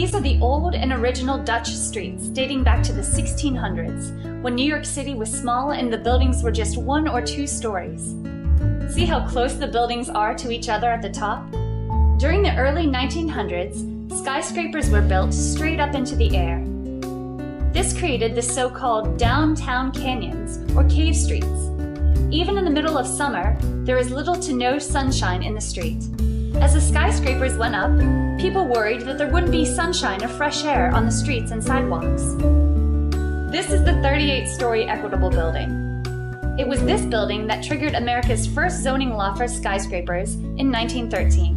These are the old and original Dutch streets dating back to the 1600s, when New York City was small and the buildings were just 1 or 2 stories. See how close the buildings are to each other at the top? During the early 1900s, skyscrapers were built straight up into the air. This created the so-called downtown canyons, or cave streets. Even in the middle of summer, there is little to no sunshine in the street. As the skyscrapers went up, people worried that there wouldn't be sunshine or fresh air on the streets and sidewalks. This is the 38-story Equitable Building. It was this building that triggered America's first zoning law for skyscrapers in 1913.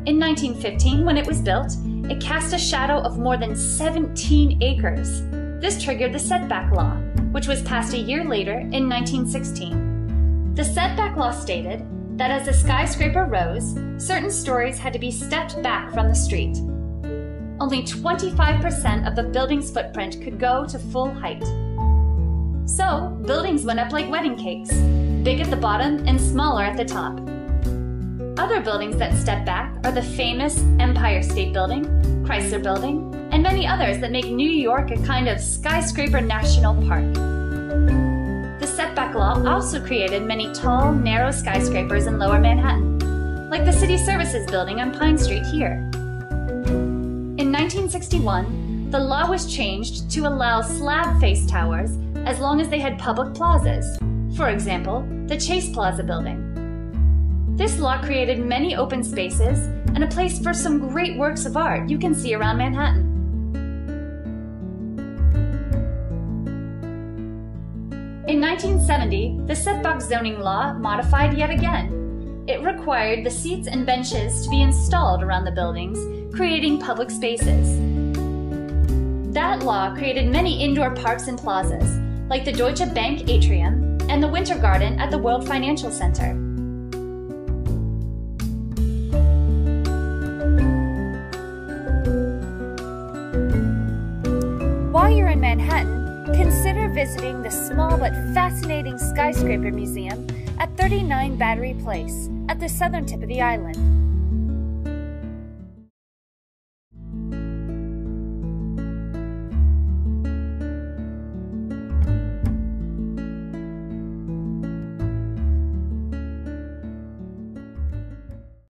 In 1915, when it was built, it cast a shadow of more than 17 acres. This triggered the setback law, which was passed a year later in 1916. The setback law stated that as the skyscraper rose, certain stories had to be stepped back from the street. Only 25% of the building's footprint could go to full height. So, buildings went up like wedding cakes, big at the bottom and smaller at the top. Other buildings that stepped back are the famous Empire State Building, Chrysler Building, and many others that make New York a kind of skyscraper national park. The setback law also created many tall, narrow skyscrapers in Lower Manhattan, like the City Services Building on Pine Street here. In 1961, the law was changed to allow slab-faced towers as long as they had public plazas, for example, the Chase Plaza building. This law created many open spaces and a place for some great works of art you can see around Manhattan. In 1970, the setback zoning law modified yet again. It required the seats and benches to be installed around the buildings, creating public spaces. That law created many indoor parks and plazas, like the Deutsche Bank Atrium and the Winter Garden at the World Financial Center. While you're in Manhattan, consider visiting the small but fascinating Skyscraper Museum at 39 Battery Place at the southern tip of the island.